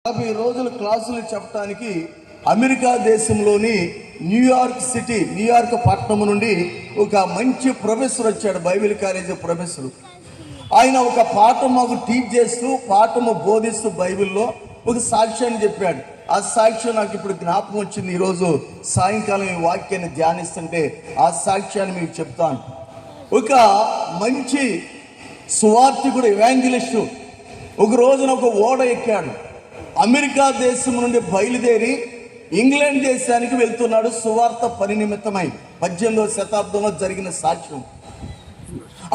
50 రోజుల క్లాసులు చెప్పడానికి అమెరికా దేశంలోని న్యూయార్క్ పట్టణం నుండి ఒక మంచి ప్రొఫెసర్ వచ్చాడు. Bible college professor. ఆయన ఒక పాఠం మాకు టీచ్ చేస్తూ, పాఠము బోధిస్తూ బైబిల్లో ఒక సాక్ష్యాన్ని చెప్పాడు. ఆ సాక్ష్యం నాకు ఇప్పుడు జ్ఞాపకం వచ్చింది. ఈరోజు సాయంకాలం ఈ వాక్యాన్ని ధ్యానిస్తుంటే ఆ సాక్ష్యాన్ని మీకు చెప్తాను. ఒక మంచి సువార్తికుడు, ఎవాంజలిస్టు ఒక రోజున ఒక ఓడ ఎక్కాడు. అమెరికా దేశం నుండి బయలుదేరి ఇంగ్లాండ్ దేశానికి వెళ్తున్నాడు సువార్త పని నిమిత్తమై. 18వ శతాబ్దంలో జరిగిన సాక్ష్యం.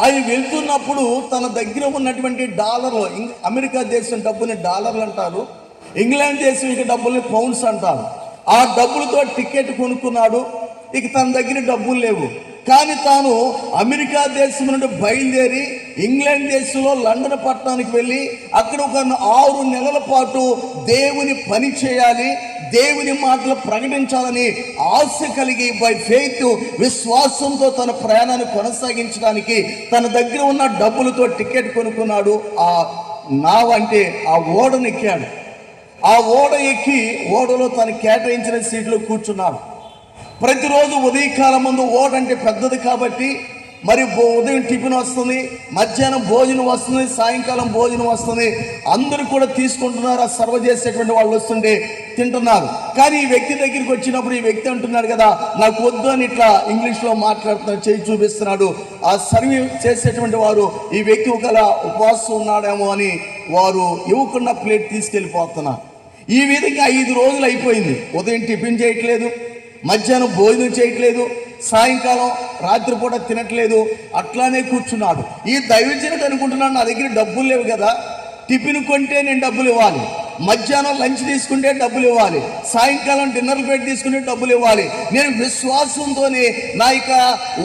ఆయన వెళ్తున్నప్పుడు తన దగ్గర ఉన్నటువంటి డాలర్లు, అమెరికా దేశం డబ్బుని డాలర్లు అంటారు, ఇంగ్లాండ్ దేశం ఇక డబ్బుల్ని పౌండ్స్ అంటారు. ఆ డబ్బులతో టికెట్ కొనుక్కున్నాడు. ఇక తన దగ్గర డబ్బులు లేవు. కానీ తాను అమెరికా దేశం నుండి బయలుదేరి ఇంగ్లాండ్ దేశంలో లండన్ పట్టణానికి వెళ్ళి అక్కడ ఒక 6 నెలల పాటు దేవుని పని చేయాలి, దేవుని మాటలు ప్రకటించాలని ఆశ కలిగి బై ఫెయిత్, విశ్వాసంతో తన ప్రయాణాన్ని కొనసాగించడానికి తన దగ్గర ఉన్న డబ్బులతో టికెట్ కొనుక్కున్నాడు. ఆ నావ అంటే ఆ ఓడను ఎక్కాడు. ఆ ఓడ ఎక్కి ఓడలో తను కేటాయించిన సీట్లో కూర్చున్నాడు. ప్రతిరోజు ఉదయకాలం ముందు ఓడ అంటే పెద్దది కాబట్టి మరి ఉదయం టిఫిన్ వస్తుంది, మధ్యాహ్నం భోజనం వస్తుంది, సాయంకాలం భోజనం వస్తుంది. అందరూ కూడా తీసుకుంటున్నారు. ఆ సర్వ్ చేసేటువంటి వాళ్ళు వస్తుంటే తింటున్నారు. కానీ ఈ వ్యక్తి దగ్గరికి వచ్చినప్పుడు ఈ వ్యక్తి అంటున్నాడు కదా, నాకు వద్దు అని ఇట్లా ఇంగ్లీష్లో మాట్లాడుతున్నాడు, చేయి చూపిస్తున్నాడు. ఆ సర్వ్ చేసేటువంటి వారు ఈ వ్యక్తి ఒకలా ఉపవాసం ఉన్నాడేమో అని వారు ఇవ్వకుండా ప్లేట్ తీసుకెళ్ళిపోతున్నారు. ఈ విధంగా 5 రోజులు అయిపోయింది. ఉదయం టిఫిన్ చేయట్లేదు, మధ్యాహ్నం భోజనం చేయట్లేదు, సాయంకాలం రాత్రిపూట తినట్లేదు, అట్లానే కూర్చున్నాడు. ఈ దైవజనుడు అనుకుంటున్నాడు, నా దగ్గర డబ్బులు లేవు కదా, టిఫిన్ కొంటే నేను డబ్బులు ఇవ్వాలి, మధ్యాహ్నం లంచ్ తీసుకుంటే డబ్బులు ఇవ్వాలి, సాయంకాలం డిన్నర్ ప్లేట్ తీసుకుంటే డబ్బులు ఇవ్వాలి. నేను విశ్వాసంతోనే నా యొక్క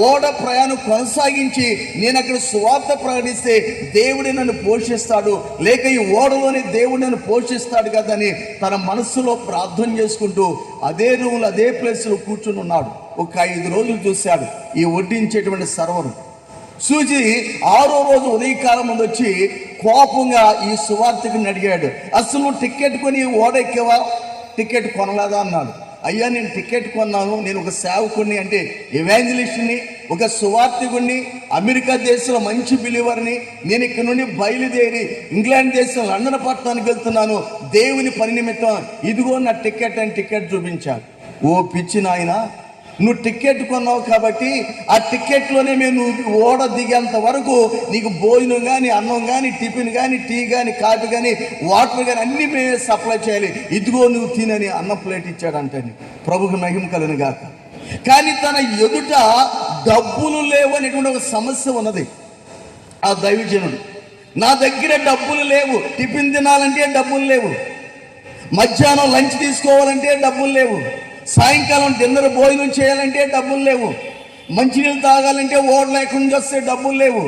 ఓడ ప్రయాణం కొనసాగించి నేను అక్కడ సువార్త ప్రకటిస్తే దేవుడి నన్ను పోషిస్తాడు, లేక ఈ ఓడలోనే దేవుడు నన్ను పోషిస్తాడు కదా అని తన మనస్సులో ప్రార్థన చేసుకుంటూ అదే రూమ్లో అదే ప్లేస్లో కూర్చుని ఉన్నాడు. ఒక 5 రోజులు చూశాడు. ఈ వడ్డించేటువంటి సర్వరు చూసి 6వ రోజు ఉదయకాలం ముందు వచ్చి కోపంగా ఈ సువార్తికుని అడిగాడు, అసలు నువ్వు టికెట్ కొని ఓడ ఎక్కేవా, టికెట్ కొనలేదా అన్నాడు. అయ్యా నేను టికెట్ కొన్నాను, నేను ఒక సేవకుడిని, అంటే ఎవాంజలిస్ట్ని, ఒక సువార్తికుడిని, అమెరికా దేశంలో మంచి బిలీవర్ని, నేను ఇక్కడ నుండి బయలుదేరి ఇంగ్లాండ్ దేశం లండన్ పట్టణానికి వెళ్తున్నాను దేవుని పని నిమిత్తం, ఇదిగో నా టికెట్ అని టికెట్ చూపించాడు. ఓ పిచ్చి నాయన, నువ్వు టికెట్ కొన్నావు కాబట్టి ఆ టికెట్లోనే మేము ఓడ దిగేంత వరకు నీకు భోజనం కానీ, అన్నం కానీ, టిఫిన్ కానీ, టీ కానీ, కాఫీ కానీ, వాటర్ కానీ అన్నీ మేమే సప్లై చేయాలి, ఇదిగో నువ్వు తినని అన్నం ప్లేట్ ఇచ్చాడంటే ప్రభుకు మహిమ కలుగును గాక. కానీ తన ఎదుట డబ్బులు లేవు అనేటువంటి ఒక సమస్య ఉన్నది. ఆ దైవజనుడు, నా దగ్గర డబ్బులు లేవు, టిఫిన్ తినాలంటే డబ్బులు లేవు, మధ్యాహ్నం లంచ్ తీసుకోవాలంటే డబ్బులు లేవు, సాయంకాలం డిన్నర్ భోజనం చేయాలంటే డబ్బులు లేవు, మంచినీళ్ళు తాగాలంటే ఓడ లేకుండా వస్తే డబ్బులు లేవు.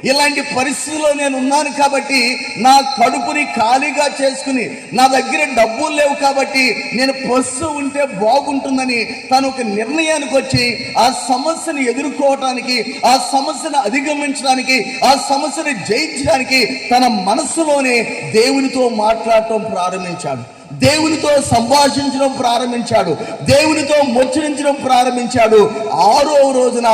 ఇలాంటి పరిస్థితిలో నేను ఉన్నాను కాబట్టి నా కడుపుని ఖాళీగా చేసుకుని నా దగ్గర డబ్బులు లేవు కాబట్టి నేను పస్సు ఉంటే బాగుంటుందని తను ఒక నిర్ణయానికి వచ్చి ఆ సమస్యను ఎదుర్కోవటానికి, ఆ సమస్యను అధిగమించడానికి, ఆ సమస్యను జయించడానికి తన మనస్సులోనే దేవునితో మాట్లాడటం ప్రారంభించాడు, దేవునితో సంభాషించడం ప్రారంభించాడు, దేవునితో ముచ్చరించడం ప్రారంభించాడు. 6వ రోజున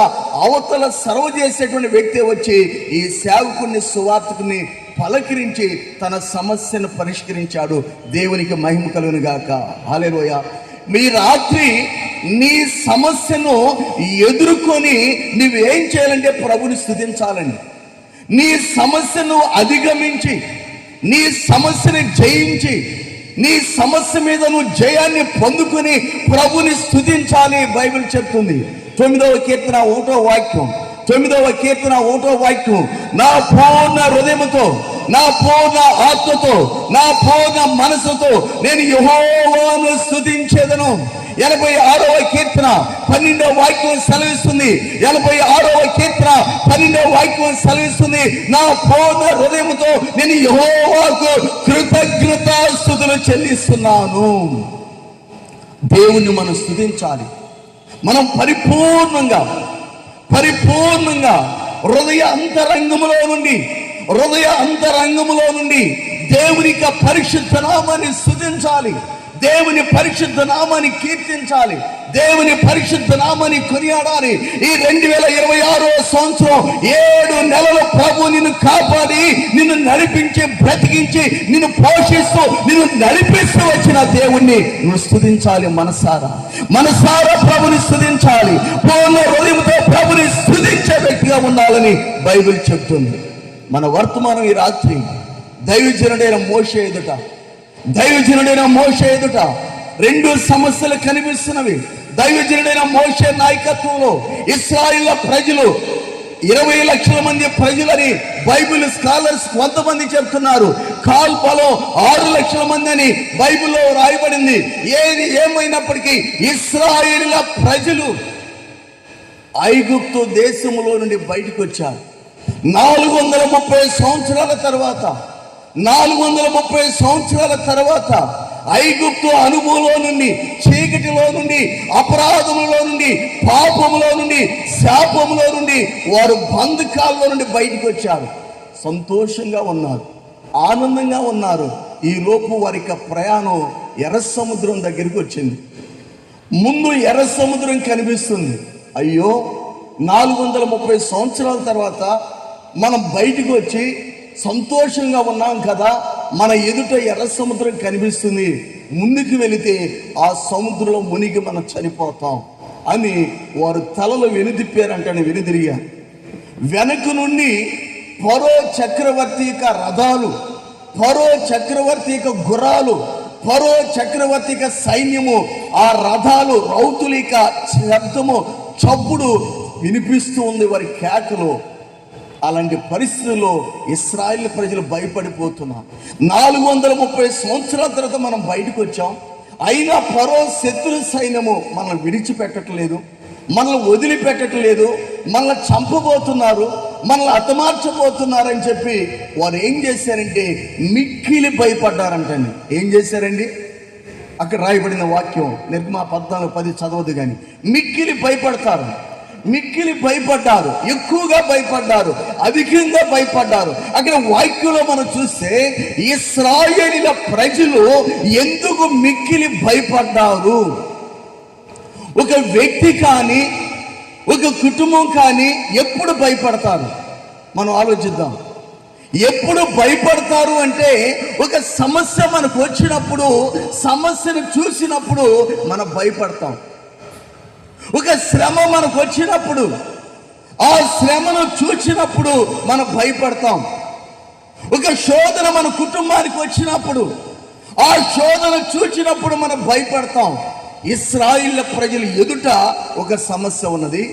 అవతల సర్వ్ చేసేటువంటి వ్యక్తి వచ్చి ఈ సేవకుని సువార్తకుని పలకరించి తన సమస్యను పరిష్కరించాడు. దేవునికి మహిమ కలుగును గాక. హల్లెలూయా. మీ రాత్రి నీ సమస్యను ఎదుర్కొని నువ్వేం చేయాలంటే ప్రభుని స్తుతించాలండి. నీ సమస్యను అధిగమించి, నీ సమస్యని జయించి, నీ సమస్య మీద నువ్వు జయాన్ని పొందుకుని ప్రభుని స్తుతించాలి. బైబిల్ చెప్తుంది 9వ కీర్తన 1వ వాక్యం, 9వ కీర్తన 1వ వాక్యం, నా పూర్ణ హృదయముతో, నా పూర్ణ ఆత్మతో, నా పూర్ణ మనసుతో నేను యెహోవాను స్తుతించెదను. 86వ కీర్తన 12వ వాక్యం సెలవిస్తుంది. 86వ కీర్తన 12వ వాక్యం సెలవిస్తుంది, నా పూర్ణ హృదయముతో నేను యెహోవాకు కృతజ్ఞతాస్తుతులు చెల్లిస్తున్నాను. దేవుణ్ణి మనం స్తుతించాలి. మనం పరిపూర్ణంగా హృదయ అంతరంగములో నుండి దేవుని యొక్క పరిశుద్ధ నామాన్ని స్తుతించాలి, దేవుని పరిశుద్ధ నామాన్ని కీర్తించాలి, దేవుని పరిశుద్ధ నామాన్ని కొనియాడాలి. ఈ 2026 సంవత్సరం 7 నెలల ప్రభు నిన్ను కాపాడి, నిన్ను నడిపించి, బ్రతికించి, నిన్ను పోషిస్తూ, నిన్ను నడిపిస్తూ వచ్చిన దేవుణ్ణి నువ్వు స్తుతించాలి. మనసారా ప్రభుని స్తుతించాలి. పూర్ణ హృదయంతో ప్రభుని స్తుతించే వ్యక్తిగా ఉండాలని బైబిల్ చెప్తుంది. మన వర్తమానం ఈ రాత్రి దైవజనుడైన మోషే ఎదుట 2 సమస్యలు కనిపిస్తున్నవి. దైవజనుడైన మోషే నాయకత్వంలో ఇశ్రాయేలు ప్రజలు 20 లక్షల మంది ప్రజలని బైబిల్ స్కాలర్స్ కొంతమంది చెప్తున్నారు. కాల్పలో 6 లక్షల మంది అని బైబిల్లో రాయబడింది. ఏమైనప్పటికీ ఇశ్రాయేలుల ప్రజలు ఐగుప్తు దేశంలో నుండి బయటకు వచ్చారు. 430 సంవత్సరాల తర్వాత ఐగుప్తు అనుభవంలో నుండి, చీకటిలో నుండి, అపరాధములో నుండి, పాపములో నుండి, శాపములో నుండి వారు బంధకాల్లో నుండి బయటకు వచ్చారు. సంతోషంగా ఉన్నారు, ఆనందంగా ఉన్నారు. ఈ లోపు వారి ప్రయాణం ఎర్ర సముద్రం దగ్గరికి వచ్చింది. ముందు ఎర్ర సముద్రం కనిపిస్తుంది. అయ్యో, 430 సంవత్సరాల తర్వాత మనం బయటకు వచ్చి సంతోషంగా ఉన్నాం కదా, మన ఎదుట ఎర్ర సముద్రం కనిపిస్తుంది, ముందుకు వెళితే ఆ సముద్రంలో మునిగి మనం చనిపోతాం అని వారు తలలు వెనుదిరిగారు. వెనక నుండి ఫరో చక్రవర్తి యొక్క రథాలు, ఫరో చక్రవర్తి యొక్క గుర్రాలు, ఫరో చక్రవర్తి యొక్క సైన్యము, ఆ రథాలు, రౌతుల యొక్క శబ్దము, చప్పుడు వినిపిస్తూ ఉంది, వారి కేకలు. అలాంటి పరిస్థితుల్లో ఇశ్రాయేలు ప్రజలు భయపడిపోతున్నారు. 430 సంవత్సరాల తర్వాత మనం బయటకు వచ్చాం. అయినా ఫరో శత్రు సైన్యము మనల్ని విడిచిపెట్టట్లేదు, మనల్ని వదిలిపెట్టట్లేదు, మనల్ని చంపబోతున్నారు, మనల్ని హతమార్చబోతున్నారు అని చెప్పి వారు ఏం చేశారంటే మిక్కిలి భయపడ్డారంటండి. ఏం చేశారండి? అక్కడ రాయబడిన వాక్యం నిర్గమ 14:10 చదవదు కానీ మిక్కిలి భయపడ్డారు, ఎక్కువగా భయపడ్డారు, అధికంగా భయపడ్డారు. అక్కడ వాక్యంలో మనం చూస్తే ఇశ్రాయేలీల ప్రజలు ఎందుకు మిక్కిలి భయపడ్డారు? ఒక వ్యక్తి కానీ, ఒక కుటుంబం కానీ ఎప్పుడు భయపడతారు? మనం ఆలోచిద్దాం. ఎప్పుడు భయపడతారు అంటే, ఒక సమస్య మనకు వచ్చినప్పుడు, సమస్యను చూసినప్పుడు మనం భయపడతాం. ఒక శ్రమ మనకు వచ్చినప్పుడు, ఆ శ్రమను చూసినప్పుడు మనం భయపడతాం. ఒక శోధన మన కుటుంబానికి వచ్చినప్పుడు, ఆ శోధన చూసినప్పుడు మనం భయపడతాం. ఇశ్రాయేలు ప్రజల ఎదుట ఒక సమస్య ఉన్నది,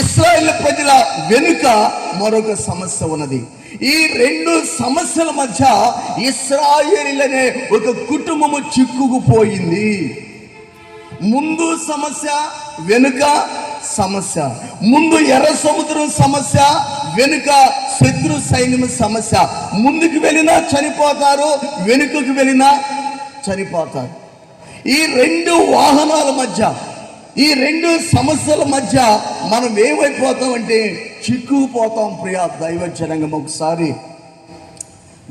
ఇశ్రాయేలు ప్రజల వెనుక మరొక సమస్య ఉన్నది. ఈ 2 సమస్యల మధ్య ఇశ్రాయేలీలనే ఒక కుటుంబము చిక్కుకుపోయింది. ముందు సమస్య, వెనుక సమస్య. ముందు ఎర్ర సముద్రం సమస్య, వెనుక శత్రు సైన్యం సమస్య. ముందుకు వెళ్ళినా చనిపోతారు, వెనుకకు వెళ్ళినా చనిపోతారు. ఈ 2 వాహనాల మధ్య, ఈ 2 సమస్యల మధ్య మనం ఏమైపోతామంటే చిక్కుకుపోతాం. ప్రియ దైవ జనాంగం, ఒకసారి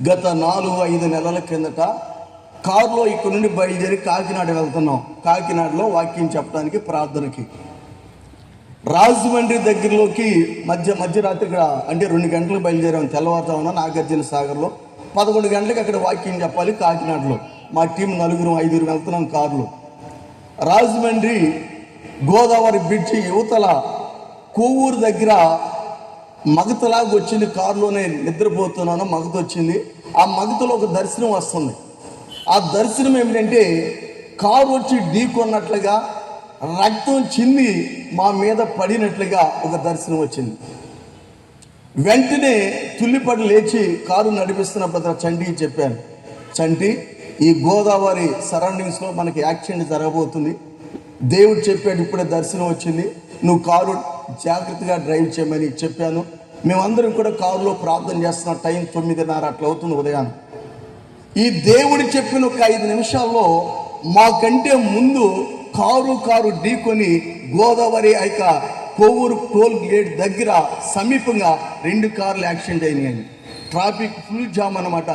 గత 4-5 నెలల కిందట కారులో ఇక్కడ నుండి బయలుదేరి కాకినాడ వెళ్తున్నాం. కాకినాడలో వాక్యం చెప్పడానికి, ప్రార్థనకి. రాజమండ్రి దగ్గరలోకి మధ్యరాత్రి ఇక్కడ అంటే 2 గంటలకు బయలుదేరాం. తెల్లవారుజామున నాగార్జున సాగర్లో 11 గంటలకు అక్కడ వాక్యం చెప్పాలి. కాకినాడలో మా టీం 4-5 వెళ్తున్నాం కారులో. రాజమండ్రి గోదావరి బ్రిడ్జి యువతల కొవ్వూరు దగ్గర మగతలాగా వచ్చింది. కారులోనే నిద్రపోతున్నాను, మగత వచ్చింది. ఆ మగతలో ఒక దర్శనం వస్తుంది. ఆ దర్శనం ఏమిటంటే కారు వచ్చి ఢీకొన్నట్లుగా, రక్తం చింది మా మీద పడినట్లుగా ఒక దర్శనం వచ్చింది. వెంటనే తుల్లిపడి లేచి కారు నడిపిస్తున్న బ్రదర్ చంటికి చెప్పాను, చంటి, ఈ గోదావరి సరౌండింగ్స్లో మనకి యాక్సిడెంట్ జరగబోతుంది, దేవుడు చెప్పాడు, ఇప్పుడే దర్శనం వచ్చింది, నువ్వు కారు జాగ్రత్తగా డ్రైవ్ చేయమని చెప్పాను. మేమందరం కూడా కారులో ప్రార్థన చేస్తున్నాం. టైం 9:30 అట్లా అవుతుంది ఉదయాన్ని. ఈ దేవుడు చెప్పిన ఒక 5 నిమిషాల్లో మాకంటే ముందు కారు ఢీకొని గోదావరి కొవ్వూరు టోల్ గేట్ దగ్గర సమీపంగా 2 కార్లు యాక్సిడెంట్ అయినాయి. ట్రాఫిక్ ఫుల్ జామ్ అనమాట.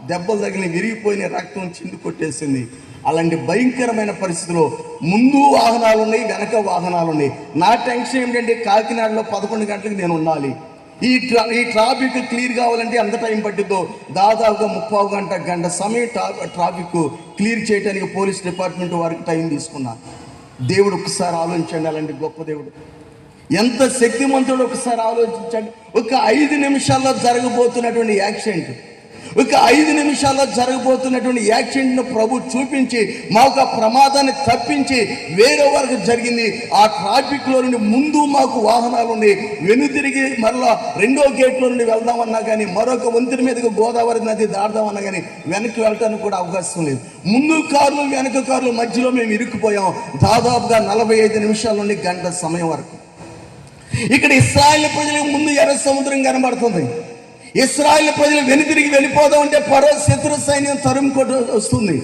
దెబ్బలు తగిలి విరిగిపోయిన రక్తం చింది కొట్టేసింది. అలాంటి భయంకరమైన పరిస్థితిలో ముందు వాహనాలు ఉన్నాయి, వెనక వాహనాలు ఉన్నాయి. నా టెన్షన్ ఏంటంటే కాకినాడలో 11 గంటలకు నేను ఉండాలి. ఈ ట్రాఫిక్ క్లియర్ కావాలంటే ఎంత టైం పట్టిద్దో, దాదాపుగా 30 గంట సమయం ట్రాఫిక్ క్లియర్ చేయడానికి పోలీస్ డిపార్ట్మెంట్ వారికి టైం తీసుకున్నారు. దేవుడు ఒకసారి ఆలోచించండి, అలాంటి గొప్ప దేవుడు ఎంత శక్తిమంతుడు ఒకసారి ఆలోచించండి. ఒక 5 నిమిషాల్లో జరగబోతున్నటువంటి యాక్సిడెంట్, ఒక 5 నిమిషాల్లో జరగబోతున్నటువంటి యాక్సిడెంట్ను ప్రభు చూపించి మాకు ఆ ప్రమాదాన్ని తప్పించి వేరే వరకు జరిగింది. ఆ ట్రాఫిక్లో నుండి ముందు మాకు వాహనాలు ఉన్నాయి, వెనుతిరిగి మరలా 2వ గేట్లో నుండి వెళ్దామన్నా కానీ, మరొక వంతెన మీదకి గోదావరి నది దాడదామన్నా కానీ వెనక్కి వెళ్ళటానికి కూడా అవకాశం లేదు. ముందు కార్లు వెనక కార్లు మధ్యలో మేము ఇరుక్కుపోయాం. దాదాపుగా 45 నిమిషాల నుండి గంట సమయం వరకు. ఇక్కడ ఇశ్రాయేలు ప్రజలకు ముందు ఎర్ర సముద్రం కనబడుతుంది. ఇశ్రాయేలు ప్రజలు వెనుతిరిగి వెళ్ళిపోదాం అంటే ఫరో శత్రు సైన్యం తరుముకొని వస్తుంది.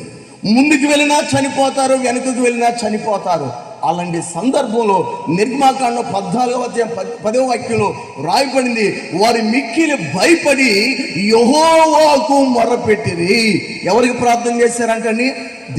ముందుకు వెళ్ళినా చనిపోతారు, వెనుకకు వెళ్ళినా చనిపోతారు. అలాంటి సందర్భంలో నిర్గమాకాండం 14వ అధ్యాయం 10వ వాక్యంలో రాయబడింది, వారి మిక్కిలి భయపడి యెహోవాకు మొర్రపెట్టిరి. ఎవరికి ప్రార్థన చేశారంటండి?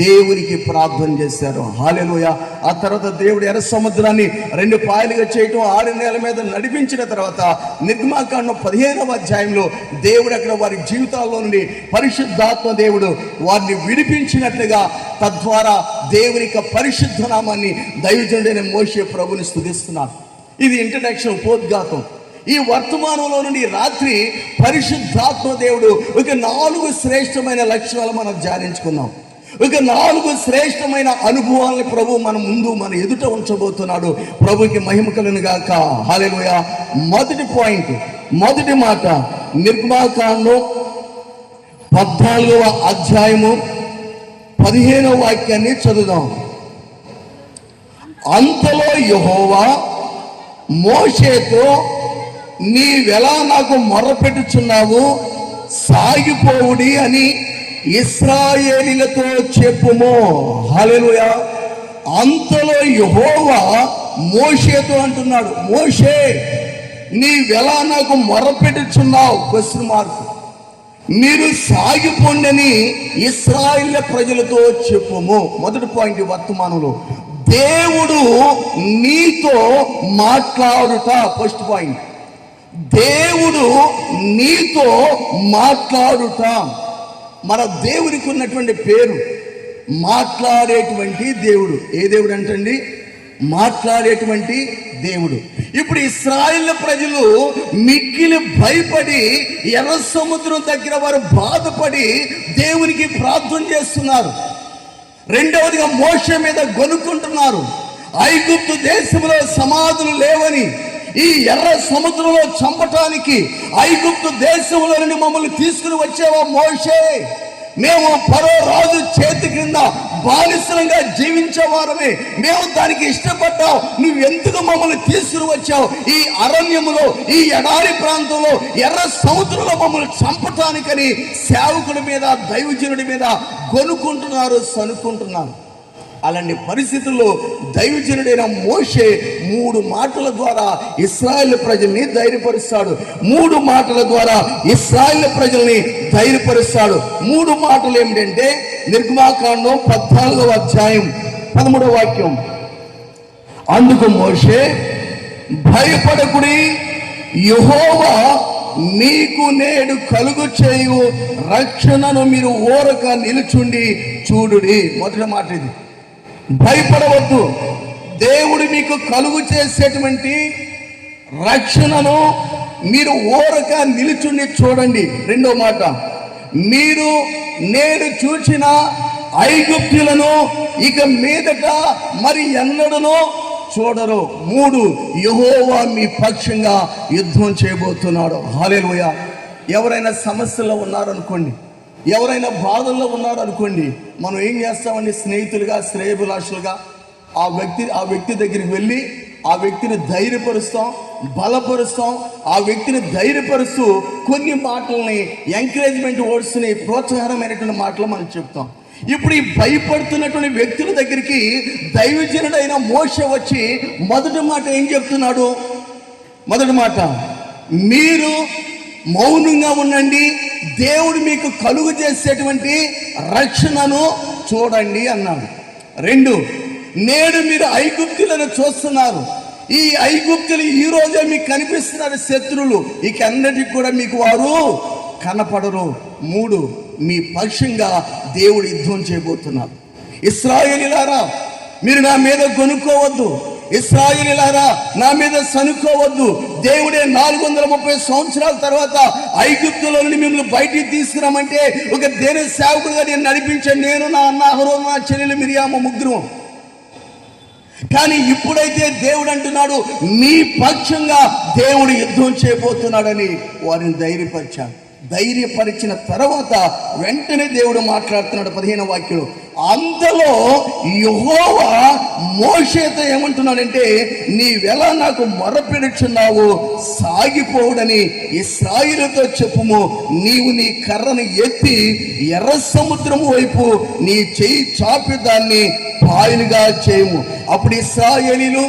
దేవునికి ప్రార్థన చేశారు. హల్లెలూయా. ఆ తర్వాత దేవుడు ఎర్ర సముద్రాన్ని 2 పాయలుగా చేయటం, 6 నెలల మీద నడిపించిన తర్వాత నిర్గమాకాండం 15వ అధ్యాయంలో దేవుడు అక్కడ వారి జీవితాల్లో నుండి పరిశుద్ధాత్మ దేవుడు వారిని విడిపించినట్లుగా, తద్వారా దేవుని యొక్క పరిశుద్ధ నామాన్ని దైవజనుడైన మోషే ప్రభుని స్తుతిస్తున్నారు. ఇది ఇంట్రడక్షన్, ఉపోద్ఘాతం. ఈ వర్తమానంలో నుండి రాత్రి పరిశుద్ధాత్మ దేవుడు ఒక 4 శ్రేష్టమైన లక్షణాలు మనం ధ్యానించుకున్నాం. ఒక 4 శ్రేష్టమైన అనుభవాలను ప్రభు మన ఎదుట ఉంచబోతున్నాడు. ప్రభుకి మహిమ కలుగును గాక. హల్లెలూయా. మొదటి పాయింట్, మొదటి మాట, నిర్గమాకాండం 14వ అధ్యాయము 15వ వాక్యాన్ని చదువుదాం. అంతలో యెహోవా మోషేతో, నీవెలా నాకు మొర్రపెట్టుచున్నావు, సాగిపోవుడి అని ఇశ్రాయేలీలతో చెప్పుము. హల్లెలూయా. అంతలో యెహోవా మోషేతో అంటున్నాడు, మోషే నీవెలా నాకు మొర్రపెట్టుచున్నావు? Question mark. మీరు సాగిపోండని ఇశ్రాయేల్ ప్రజలతో చెప్పుము. మొదటి పాయింట్ వర్తమానంలో దేవుడు నీతో మాట్లాడుట. ఫస్ట్ పాయింట్, దేవుడు నీతో మాట్లాడుట. మన దేవునికి ఉన్నటువంటి పేరు మాట్లాడేటువంటి దేవుడు. ఏ దేవుడు అంటండి? మాట్లాడేటువంటి దేవుడు. ఇప్పుడు ఇశ్రాయేలు ప్రజలు మిక్కిలి భయపడి ఎర్ర సముద్రం దగ్గర వారు బాధపడి దేవునికి ప్రార్థన చేస్తున్నారు. రెండవదిగా మోషే మీద గొనుక్కుంటున్నారు. ఐగుప్తు దేశంలో సమాధులు లేవని, ఈ ఎర్ర సముద్రంలో చంపటానికి ఐగుప్తు దేశంలో నుండి మమ్మల్ని తీసుకుని వచ్చేవా మోషే? మేము ఫరో రాజు చేతి క్రింద బానిసలంగా జీవించేవారమే, మేము దానికి ఇష్టపడ్డావు, నువ్వెందుకు మమ్మల్ని తీసుకుని వచ్చావు? ఈ అరణ్యములో, ఈ ఎడారి ప్రాంతంలో, ఎర్ర సముద్రంలో మమ్మల్ని చంపటానికని సేవకుడి మీద, దైవజనుడి మీద గొనుక్కుంటున్నారు, సనుక్కుంటున్నారు. అలాంటి పరిస్థితుల్లో దైవజనుడైన మోషే 3 మాటల ద్వారా ఇశ్రాయేలు ప్రజల్ని ధైర్యపరుస్తాడు. 3 మాటల ద్వారా ఇశ్రాయేలు ప్రజల్ని ధైర్యపరుస్తాడు. 3 మాటలు ఏమిటంటే, నిర్గమాకాండం 14వ అధ్యాయం 13వ వాక్యం. అందుకు మోషే, భయపడకుడి, యెహోవా మీకు నేడు కలుగు చేయు రక్షణను మీరు ఓరక నిలుచుండి చూడుడి. మొదటి మాట ఇది. భయపడవద్దు, దేవుడు మీకు కలుగు చేసేటువంటి రక్షణను మీరు ఓరక నిలుచుండి చూడండి. రెండో మాట, మీరు నేను చూచిన ఐగుప్తులను ఇక మీదట మరి ఎన్నడనో చూడరు. 3, యెహోవా మీ పక్షంగా యుద్ధం చేయబోతున్నాడు. హల్లెలూయా. ఎవరైనా సమస్యలో ఉన్నారనుకోండి, ఎవరైనా బాధల్లో ఉన్నారనుకోండి, మనం ఏం చేస్తామండి? స్నేహితులుగా, శ్రేయభిలాషులుగా ఆ వ్యక్తి దగ్గరికి వెళ్ళి ఆ వ్యక్తిని ధైర్యపరుస్తాం, బలపరుస్తాం. ఆ వ్యక్తిని ధైర్యపరుస్తూ కొన్ని మాటల్ని, ఎంకరేజ్మెంట్ వర్డ్స్ని, ప్రోత్సాహకరమైనటువంటి మాటలు మనం చెప్తాం. ఇప్పుడు ఈ భయపడుతున్నటువంటి వ్యక్తుల దగ్గరికి దైవజనుడైన మోషే వచ్చి మొదటి మాట ఏం చెప్తున్నాడు? మొదటి మాట, మీరు మౌనంగా ఉండండి, దేవుడు మీకు కలుగు చేసేటువంటి రక్షణను చూడండి అన్నాడు. 2, నేడు మీరు ఐగుప్తులను చూస్తున్నారు, ఈ ఐగుప్తులు ఈ రోజే మీకు కనిపిస్తున్నారు శత్రువులు, ఇక అన్నిటికీ కూడా మీకు వారు కనపడరు. 3, మీ పక్షంగా దేవుడు యుద్ధం చేయబోతున్నారు. ఇశ్రాయేలీయులారా, మీరు నా మీద కొనుక్కోవద్దు, ఇశ్రాయేలీయులారా నా మీద సనుక్కోవద్దు. దేవుడే 430 సంవత్సరాల తర్వాత ఐగుప్తులో నుండి మిమ్మల్ని బయటికి తీసుకురామంటే ఒక దేవుని సేవకుడుగా నేను నడిపించాను, నేను, నా అన్న అహరోను, నా చెల్లెలు మిరియాము, ముగ్గురు. కానీ ఇప్పుడైతే దేవుడు అంటున్నాడు, మీ పక్షంగా దేవుడు యుద్ధం చేయబోతున్నాడని వారిని ధైర్యపరిచాడు. ధైర్యపరిచిన తర్వాత వెంటనే దేవుడు మాట్లాడుతున్నాడు 15వ వాక్యంలో. అంతలో యెహోవా మోషేతో ఏమంటున్నాడంటే, నీవెలా నాకు మొరపెడుచున్నావు, సాగిపోవుడని ఇశ్రాయేలుతో చెప్పుము. నీవు నీ కర్రను ఎత్తి ఎర్ర సముద్రము వైపు నీ చెయ్యి చాపి దాన్ని పాయలుగా చేయము. అప్పుడు ఇశ్రాయేలీయులు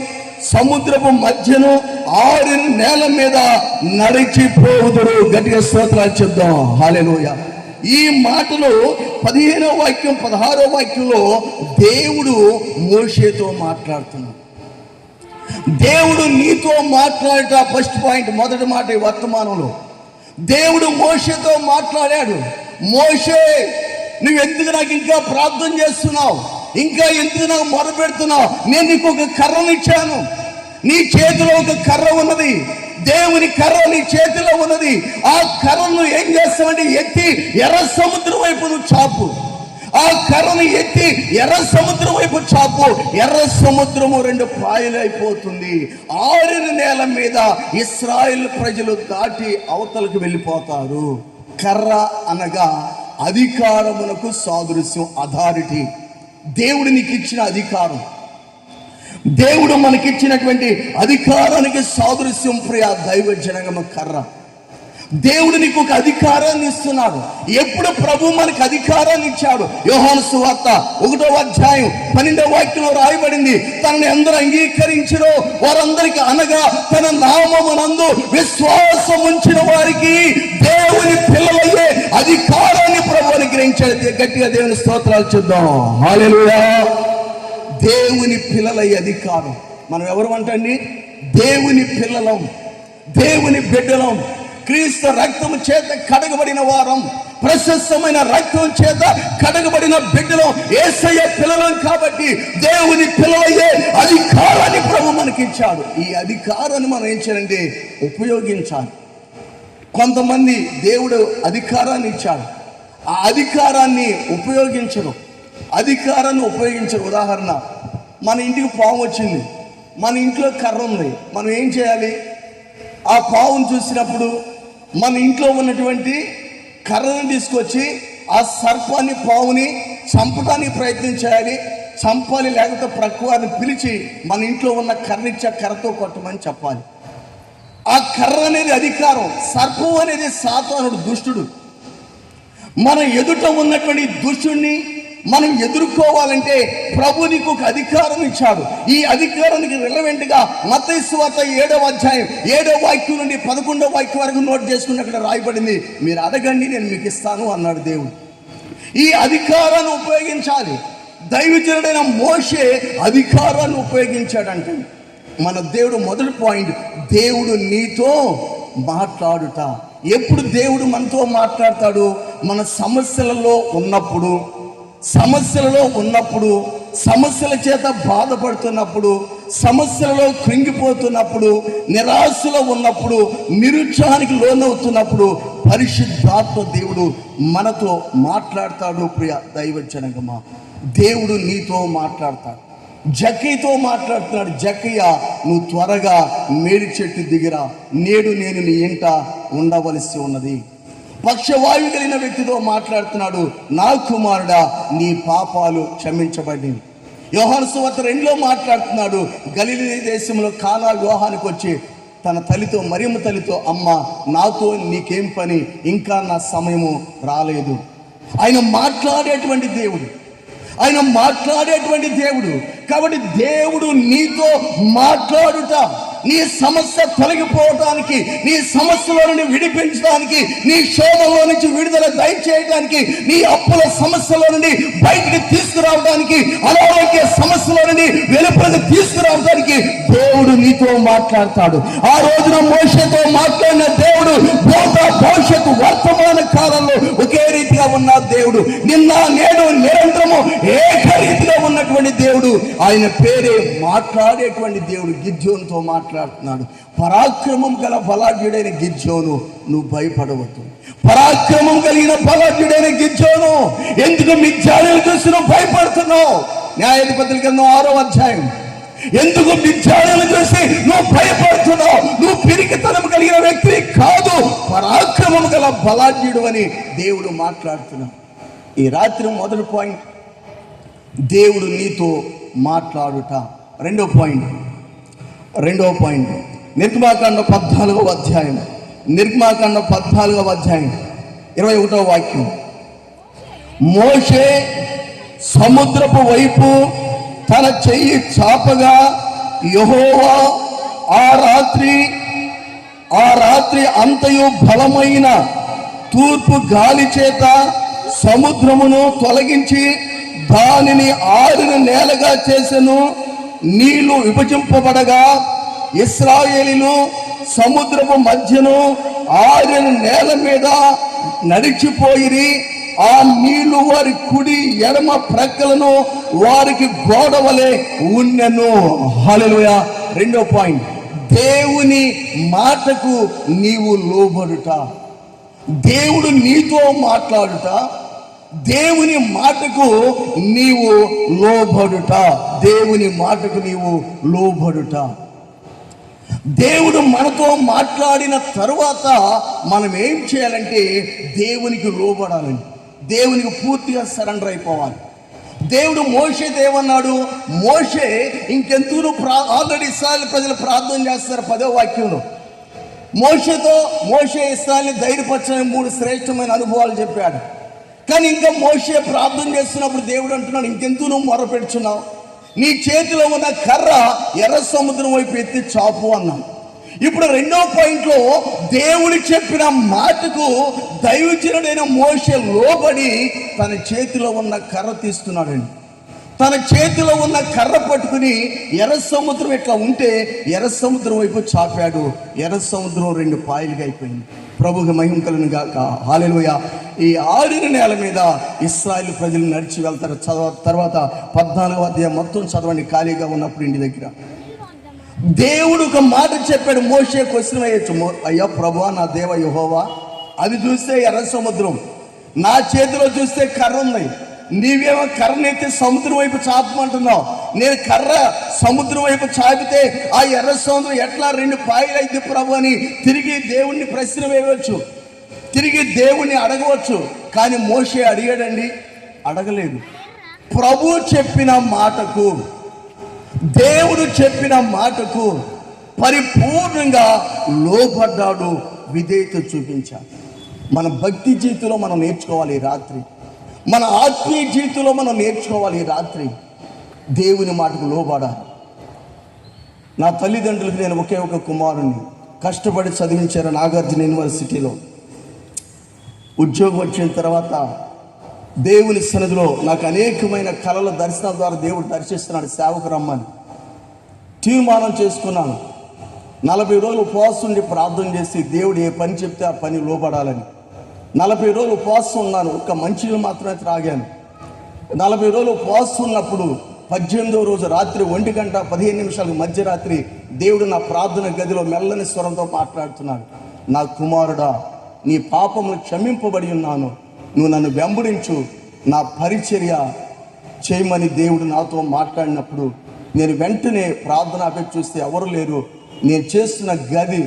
సముద్రపు మధ్యను 6 నేల మీద నడిచిపోవుదురు. గట్టిగా స్తోత్రాలు చెప్దాం. హల్లెలూయా. ఈ మాటలు 15వ వాక్యం 16వ వాక్యంలో దేవుడు మోషేతో మాట్లాడుతున్నాడు. దేవుడు నీతో మాట్లాడట ఫస్ట్ పాయింట్, మొదటి మాట ఈ వర్తమానంలో దేవుడు మోషేతో మాట్లాడాడు. మోషే, నువ్వెందుకు నాకు ఇంకా ప్రార్థన చేస్తున్నావు, ఇంకా ఎందుకు నాకు మొరపెడుతున్నావు? నేను నీకు ఒక కర్రను ఇచ్చాను, నీ చేతిలో ఒక కర్ర ఉన్నది, దేవుని కర్ర నీ చేతిలో ఉన్నది. ఆ కర్రను ఏం చేస్తావంటే ఎత్తి ఎర్ర సముద్రం వైపు నువ్వు చాపు. ఆ కర్రను ఎత్తి ఎర్ర సముద్రం వైపు చాపు. ఎర్ర సముద్రము 2 పాయలు అయిపోతుంది. 6 నేల మీద ఇశ్రాయేలు ప్రజలు దాటి అవతలకు వెళ్ళిపోతారు. కర్ర అనగా అధికారమునకు సాదృశ్యం, అథారిటీ. దేవుడు నీకు ఇచ్చిన అధికారం, దేవుడు మనకిచ్చినటువంటి అధికారానికి సాదృశ్యం ప్రియ దైవ జనగమ కర్ర. దేవుడు నీకు ఒక అధికారాన్ని ఇస్తున్నాడు. ఎప్పుడు ప్రభు మనకు అధికారాన్ని ఇచ్చాడు? యోహాను సువార్త 1వ అధ్యాయం 12వ వాక్యంలో రాయబడింది, తనని అందరూ అంగీకరించిరో వారందరికీ, అనగా తన నామమునందు విశ్వాసం ఉంచిన వారికి దేవుని పిల్లలయ్యే అధికారాన్ని ప్రభు అనుగ్రహించాడు. గట్టిగా దేవుని స్తోత్రాలు చూద్దాం. హల్లెలూయా. దేవుని పిల్లలయ్యే అధికారం. మనం ఎవరు అంటండి? దేవుని పిల్లలం, దేవుని బిడ్డలం, క్రీస్తు రక్తము చేత కడగబడిన వారం, ప్రశస్తమైన రక్తం చేత కడగబడిన బిడ్డలం, యేసయ్య పిల్లలం. కాబట్టి దేవుని పిల్లలయ్యే అధికారాన్ని ప్రభు మనకి ఇచ్చాడు. ఈ అధికారాన్ని మనం ఏం చేయాలంటే ఉపయోగించాలి. కొంతమంది దేవుడు అధికారాన్ని ఇచ్చాడు, ఆ అధికారాన్ని ఉపయోగించరు. ఉదాహరణ, మన ఇంటికి పాము వచ్చింది, మన ఇంట్లో కర్ర ఉంది, మనం ఏం చేయాలి? ఆ పావును చూసినప్పుడు మన ఇంట్లో ఉన్నటువంటి కర్రను తీసుకొచ్చి ఆ సర్పాన్ని, పావుని చంపడానికి ప్రయత్నం చేయాలి, చంపాలి. లేకపోతే ప్రక్కవారిని పిలిచి మన ఇంట్లో ఉన్న కర్రనిచ్చే కర్రతో కొట్టమని చెప్పాలి. ఆ కర్ర అనేది అధికారం. సర్పం అనేది సాతానుడు, దుష్టుడు. మన ఎదుట ఉన్నటువంటి దుష్టుడిని మనం ఎదుర్కోవాలంటే ప్రభు నీకు ఒక అధికారం ఇచ్చాడు. ఈ అధికారానికి రిలవెంట్ గా మత్తయి సువార్త 7వ అధ్యాయం 7వ వాక్యం నుండి 11వ వాక్యం వరకు నోట్ చేసుకుని అక్కడ రాయబడింది, మీరు అడగండి నేను మీకు ఇస్తాను అన్నాడు దేవుడు. ఈ అధికారాన్ని ఉపయోగించాలి. దైవజనుడైన మోషే అధికారాన్ని ఉపయోగించాడంటే మన దేవుడు మొదటి పాయింట్, దేవుడు నీతో మాట్లాడుట. ఎప్పుడు దేవుడు మనతో మాట్లాడతాడు? మన సమస్యలలో ఉన్నప్పుడు, సమస్యల చేత బాధపడుతున్నప్పుడు, సమస్యలలో కృంగిపోతున్నప్పుడు, నిరాశలో ఉన్నప్పుడు, నిరుత్సాహానికి లోనవుతున్నప్పుడు పరిశుద్ధాత్మ దేవుడు మనతో మాట్లాడతాడు. ప్రియ దైవజనగమా, దేవుడు నీతో మాట్లాడతాడు. జక్కయ్యతో మాట్లాడుతున్నాడు. జక్కయ్య, నువ్వు త్వరగా మేడి చెట్టు దిగిరా, నేడు నేను నీ ఇంట ఉండవలసి ఉన్నది. పక్షవాయు కలిగిన వ్యక్తితో మాట్లాడుతున్నాడు, నా కుమారుడా నీ పాపాలు క్షమించబడింది. యోహాను సువార్త 2లో మాట్లాడుతున్నాడు, గలిలయ దేశంలో కానా వివాహానికి వచ్చి తన తల్లితో, మరియమ్మ తల్లితో, అమ్మ నాతో నీకేం పని, ఇంకా నా సమయము రాలేదు. ఆయన మాట్లాడేటువంటి దేవుడు. కాబట్టి దేవుడు నీతో మాట్లాడుట, నీ సమస్య తొలగిపోవడానికి, నీ సమస్యలో నుండి విడిపించడానికి, నీ శోధంలో నుంచి విడుదల దయచేయడానికి, నీ అప్పుల సమస్యలో నుండి బయటికి తీసుకురావడానికి, అనారోగ్య సమస్యలో నుండి వెలుపలికి తీసుకురావడానికి దేవుడు నీతో మాట్లాడతాడు. ఆ రోజున మోషేతో మాట్లాడిన దేవుడు భూత భవిష్యత్తు వర్తమాన కాలంలో ఒకే రీతిగా ఉన్న దేవుడు, నిన్న నేడు నిరంతరము ఏకరీతిగా ఉన్నటువంటి దేవుడు. ఆయన పేరే మాట్లాడేటువంటి దేవుడు. గిద్యోనుతో మాట్లాడుతున్నాడు. పరాక్రమం గల బలాఢ్యుడైన గిద్యోను, నువ్వు భయపడవద్దు. పరాక్రమం కలిగిన బలాఢ్యుడైన గిద్యోను, ఎందుకు మిథ్యాలను చూసి నువ్వు భయపడుతున్నావు? న్యాయాధిపతుల గ్రంథం 6వ అధ్యాయం. ఎందుకు మిథ్యాలను చూసి నువ్వు భయపడుతున్నావు? నువ్వు పిరికితనం కలిగిన వ్యక్తి కాదు, పరాక్రమం గల బలాఢ్యుడు అని దేవుడు మాట్లాడుతున్నాడు. ఈ రాత్రి మొదటి పాయింట్, దేవుడు నీతో మాట్లాడుట. రెండవ పాయింట్ నిర్గమాకాండ 14వ అధ్యాయం. నిర్గమాకాండ 14వ అధ్యాయం 21వ వాక్యం. మోషే సముద్రపు వైపు తన చెయ్యి చాపగా యెహోవా ఆ రాత్రి అంతయు బలమైన తూర్పు గాలి చేత సముద్రమును తొలగించి దానిని ఆరిన నేలగా చేసెను. నీళ్లు విభజింపబడగా ఇశ్రాయేలీయులు సముద్రపు మధ్యను ఆరిన నేల మీద నడిచిపోయిరి. ఆ నీళ్లు వారి కుడి ఎడమ ప్రక్కలను వారికి గోడ వలె ఉన్నెను. హల్లెలూయా. రెండో పాయింట్, దేవుని మాటకు నీవు లోబడుట. దేవుడు నీతో మాట్లాడుట, దేవుని మాటకు నీవు లోబడుట. దేవుని మాటకు నీవు లోబడుట. దేవుడు మనతో మాట్లాడిన తరువాత మనం ఏం చేయాలంటే దేవునికి లోబడాలని, దేవునికి పూర్తిగా సరెండర్ అయిపోవాలి. దేవుడు మోషే దేవన్నాడు. మోషే ఇంకెంతూ ఆల్రెడీ ఇశ్రాయేలు ప్రజలు ప్రార్థన చేస్తారు. 10వ వాక్యంలో మోషే ఇశ్రాయేలుని ధైర్యపరచని 3 శ్రేష్టమైన అనుభవాలు చెప్పాడు. కానీ ఇంకా మోషే ప్రార్థన చేస్తున్నప్పుడు దేవుడు అంటున్నాడు, ఇంకెంతూ నువ్వు మొరపెడుచున్నావు? నీ చేతిలో ఉన్న కర్ర ఎర్ర సముద్రం వైపు ఎత్తి చాపు అన్నాడు. ఇప్పుడు రెండో పాయింట్లో దేవుడు చెప్పిన మాటకు దైవజనుడైన మోషే లోబడి తన చేతిలో ఉన్న కర్ర తీస్తున్నాడండి. తన చేతిలో ఉన్న కర్ర పట్టుకుని ఎర్ర సముద్రం ఇట్లా ఉంటే ఎర్ర సముద్రం వైపు చాపాడు. ఎర్ర సముద్రం 2 పాయలుగా అయిపోయింది. ప్రభువుకి మహిమ కలుగును గాక. హల్లెలూయా. ఈ ఆరిన నేల మీద ఇశ్రాయేలు ప్రజలు నడిచి వెళ్తారు. తర్వాత 14వ అధ్యాయం మొత్తం చదవండి ఖాళీగా ఉన్నప్పుడు ఇంటి దగ్గర. దేవుడు ఒక మాట చెప్పాడు. మోషే క్వశ్చన్ వేయచ్చు, అయ్యా ప్రభువా నా దేవ యెహోవా, అది చూస్తే ఎర్ర సముద్రం, నా చేతిలో చూస్తే కర్ర ఉంది. నీవేమో కర్రనైతే సముద్రం వైపు చాపమంటున్నావు. నేను కర్ర సముద్రం వైపు చాపితే ఆ ఎర్ర సముద్రం ఎట్లా 2 పాయలు అయితే ప్రభు అని తిరిగి దేవుణ్ణి ప్రశ్న వేయవచ్చు, తిరిగి దేవుణ్ణి అడగవచ్చు. కానీ మోషే అడిగాడండి? అడగలేదు. ప్రభు చెప్పిన మాటకు, దేవుడు చెప్పిన మాటకు పరిపూర్ణంగా లోబడ్డాడు, విధేయత చూపించాడు. మన భక్తి జీవితంలో మనం నేర్చుకోవాలి ఈ రాత్రి. మన ఆత్మీయ జీవితంలో మనం నేర్చుకోవాలి ఈ రాత్రి. దేవుని మాటకు లోబడాలి. నా తల్లిదండ్రులకు నేను ఒకే ఒక కుమారుణ్ణి. కష్టపడి చదివించారు నాగార్జున యూనివర్సిటీలో. ఉద్యోగం వచ్చిన తర్వాత దేవుని సన్నిధిలో నాకు అనేకమైన కళల దర్శనాల ద్వారా దేవుడు దర్శిస్తున్నాడు. సేవకు రమ్మని తీర్మానం చేసుకున్నాను. 40 రోజులు ఉపవాసం ఉండి ప్రార్థన చేసి దేవుడు ఏ పని చెప్తే ఆ పని లోబడాలని 40 రోజులు ఉపవాసం ఉన్నాను. ఒక్క మంచినీళ్ళు మాత్రమే త్రాగాను. 40 రోజులు ఉపవాసం ఉన్నప్పుడు 18వ రోజు రాత్రి 1:15 మధ్యరాత్రి దేవుడు నా ప్రార్థన గదిలో మెల్లని స్వరంతో మాట్లాడుతున్నాడు. నా కుమారుడా, నీ పాపములు క్షమింపబడి ఉన్నాను, నువ్వు నన్ను వెంబడించు, నా పరిచర్య చేయమని దేవుడు నాతో మాట్లాడినప్పుడు నేను వెంటనే ప్రార్థన ఆపేసి చూస్తే ఎవరు లేరు. నేను చేస్తున్న గది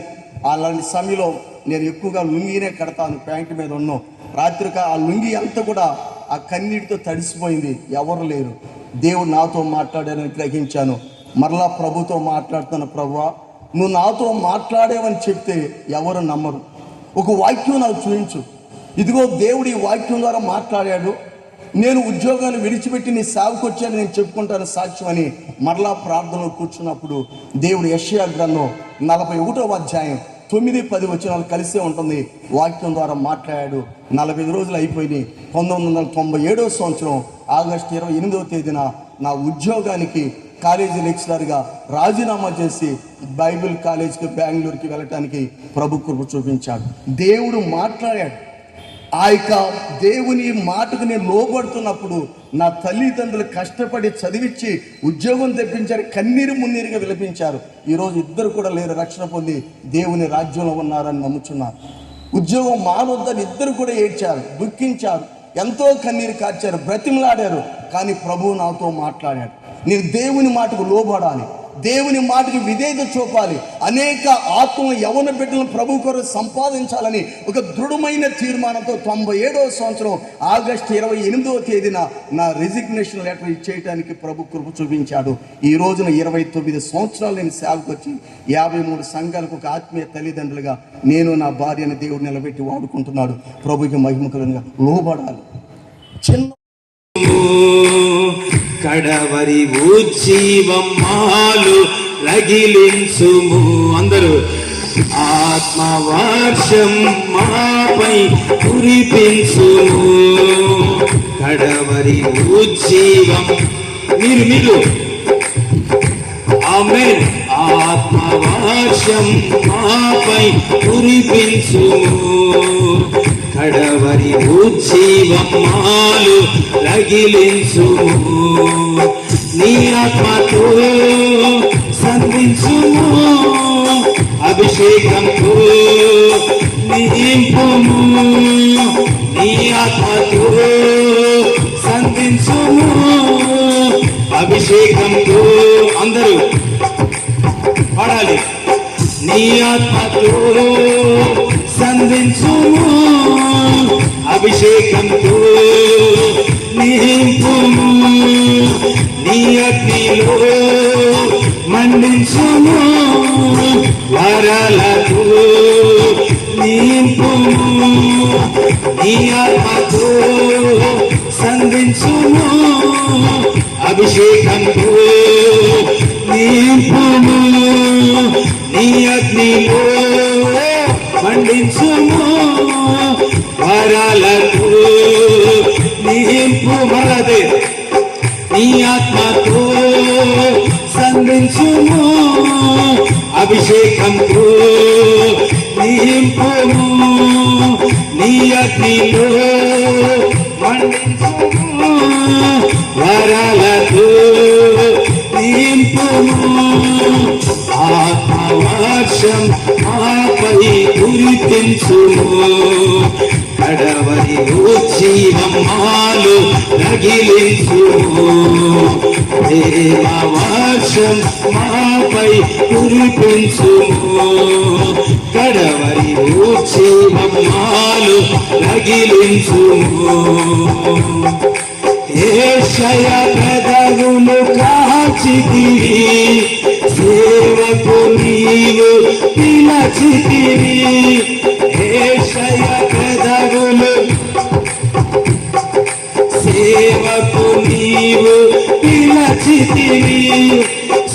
అలాంటి సమయంలో నేను ఎక్కువగా లుంగినే కడతాను, ప్యాంటు మీద ఉన్నాం. రాత్రిక ఆ లుంగి అంతా కూడా ఆ కన్నీటితో తడిసిపోయింది, ఎవరు లేరు. దేవుడు నాతో మాట్లాడానని గ్రహించాను. మరలా ప్రభుతో మాట్లాడుతున్న, ప్రభువా నువ్వు నాతో మాట్లాడేవని చెప్తే ఎవరు నమ్మరు. ఒక వాక్యం నాకు చూపించు. ఇదిగో దేవుడు ఈ వాక్యం ద్వారా మాట్లాడాడు, నేను ఉద్యోగాన్ని విడిచిపెట్టి నీ సేవకు వచ్చాను, నేను చెప్పుకుంటాను సాక్ష్యం అని మరలా ప్రార్థనలో కూర్చున్నప్పుడు దేవుడు యెషయా గ్రంథం 41వ అధ్యాయం 9-10 వచనాలు కలిసే ఉంటుంది, వాక్యం ద్వారా మాట్లాడాడు. 45 రోజులు అయిపోయినాయి. 1997వ సంవత్సరం ఆగస్టు 28వ తేదీన నా ఉద్యోగానికి కాలేజీ లెక్చరర్గా రాజీనామా చేసి బైబిల్ కాలేజీకి బెంగళూరుకి వెళ్ళటానికి ప్రభు కృప చూపించాడు. దేవుడు మాట్లాడాడు. ఆ యొక్క దేవుని మాటకు నేను లోబడుతున్నప్పుడు నా తల్లిదండ్రులు కష్టపడి చదివించి ఉద్యోగం తెప్పించారు, కన్నీరు మున్నీరుగా విలపించారు. ఈరోజు ఇద్దరు కూడా లేరు, రక్షణ పొంది దేవుని రాజ్యంలో ఉన్నారని నమ్ముచున్నారు. ఉద్యోగం మానొద్దని ఇద్దరు కూడా ఏడ్చారు, దుఃఖించారు, ఎంతో కన్నీరు కార్చారు, బ్రతిమలాడారు. కానీ ప్రభువు నాతో మాట్లాడాడు. నేను దేవుని మాటకు లోబడాలి, దేవుని మాటకు విధేయత చూపాలి, అనేక ఆత్మ యవన బిడ్డలను ప్రభు కొరకు సంపాదించాలని ఒక దృఢమైన తీర్మానంతో 97వ సంవత్సరం ఆగస్టు 28వ తేదీన నా రిజిగ్నేషన్ లెటర్ ఇచ్చేయడానికి ప్రభు కృప చూపించాడు. ఈ రోజున 29 సంవత్సరాలు నేను సేవకు వచ్చి 53 సంఘాలకు ఒక ఆత్మీయ తల్లిదండ్రులుగా నేను నా భార్యను దేవుడు నిలబెట్టి వాడుకుంటున్నాడు. ప్రభుకి మహిమకరంగా లోబడాలి. చిన్న కడవరి ఉజ్జీవమ్మాలు రగిలించుము. అందరూ ఆత్మవర్షం మాపై కురిపించుము. కడవరి ఉజ్జీవం మీరు ఆమేన్. ఆత్మవర్షం మాపై కురిపించుము. కడవరి ఉజ్జీవమ్మాలు రగిలించుము. నీ ఆత్మతో సంధించుము. అభిషేకంతో నింపుము. నీ ఆత్మతో సంధించుము. అభిషేకంతో అందరూ పాడాలి. నీ ఆత్మతో సంధించుము. అభిషేకంతో నింపుము. నీ అగ్నిలో మండించుము. వరాలతో నింపుము. నీ ఆత్మతో సంధించుము. అభిషేకంతో నింపుము. నీ అగ్నిలో మండించుము. వరాలతో నింపు. మరదే నీ ఆత్మతో సంధించుము. అభిషేకంతో నింపుము. నీ అగ్నిలో మండించుము. వరాలతో నింపుము. ఆత్మవర్షం మాపై కురిపించుము. కడవరి ఉజ్జీవమ్మాలు రగిలించుము. దేవవర్షం మాపై కురిపించుము. కడవరి ఉజ్జీవమ్మాలు రగిలించుము. యెషయా పెదవులు కాచితివి. సేవకు నీవు పిలచితివి. యెషయా పెదవులు సేవకు నీవు పిలచితివి.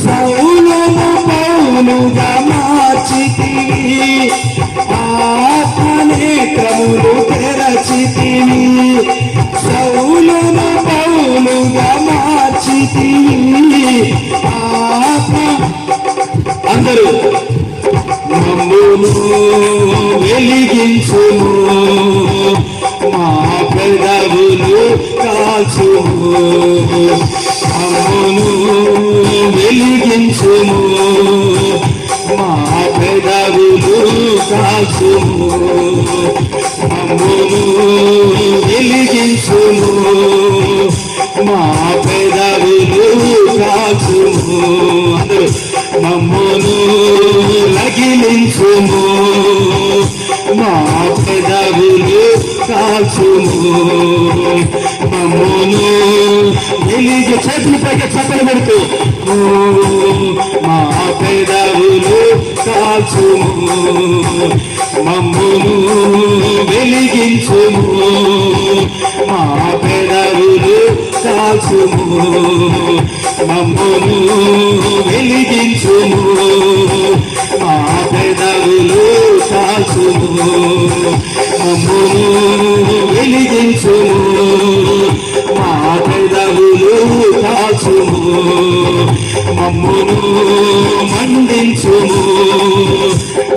సౌలును పౌలుగా మార్చితివి. ఆత్మనేత్రములు తెరచితివి. సౌలును పౌలుగా మార్చితివి. అందరూ మమ్మును వెలిగించుము. మా పెదవులు కాల్చుము. మమ్మును వెలిగించుము. మా పెదవులు కాల్చుము. మమ్మును వెలిగించుము. మా పెదవులు కాల్చుము. అందరూ మమ్మును రగిలించుము. మా పెదవులు కాల్చుము. మమ్మును వెలిగి చేతులపైకి చప్పలు పెడుతూ మా పెదవులు కాల్చుము. కాల్చుము మమ్మును వెలిగించుము మా పెదవులు కాల్చుము మమ్మును వెలిగించుము మా పెదవులు కాల్చుము మమ్మును వెలిగించుము మా పెదవులు కాల్చుము మమ్మును మండించుము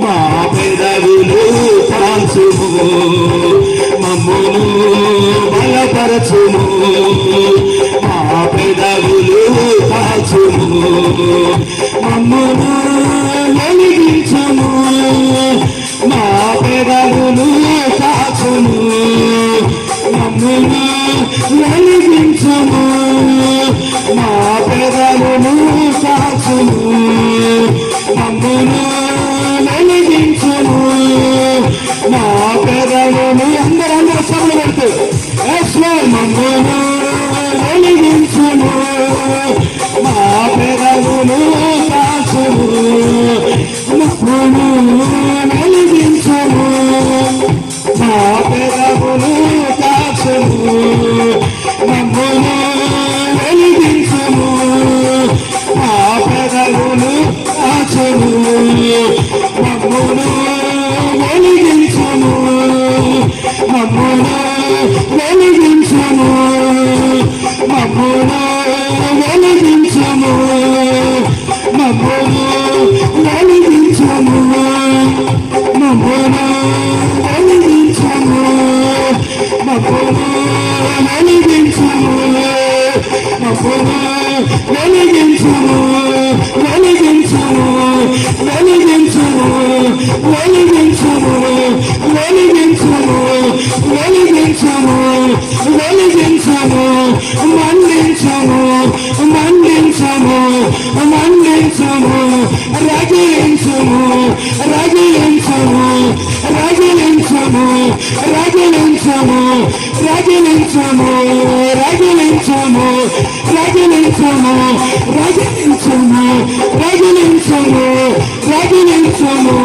మా పెదవులు కాల్చుము మమ్మును బలపరచుము మా పెదవులు కాల్చుము మమ్మును వెలిగించుము మా పెదవులు కాల్చుము మమ్మును వెలిగించుము మా పెదవులు కాల్చుము మమ్మును వెలిగించుము మా పెదవులు అందరూ సభలు పెడుతూ మమ్మును వెలిగించుము మా పెదవులు కాల్చుము మమ్మును వెలిగించుము మా పెదవులు కాల్చుము మమ్మును వెలిగించుము మా పెదవులు కాల్చుము మమ్మును వెలిగించుము మమ్మును వెలిగించుము మమ్మును వెలిగించుము మమ్మును వెలిగించుము మమ్మును వెలిగించుము మమ్మును వెలిగించుము మమ్మును వెలిగించుము వెలిగించుము వెలిగించుము వెలిగించుము వెలిగించుము వెలిగించుము వెలిగించుము మండించుము మండించుము మండించుము రగిలించుము రగిలించుము రగిలించుము రగిలించుము రగిలించుము రగిలించుము రగిలించుము రగిలించుము రగిలించుము రగిలించుము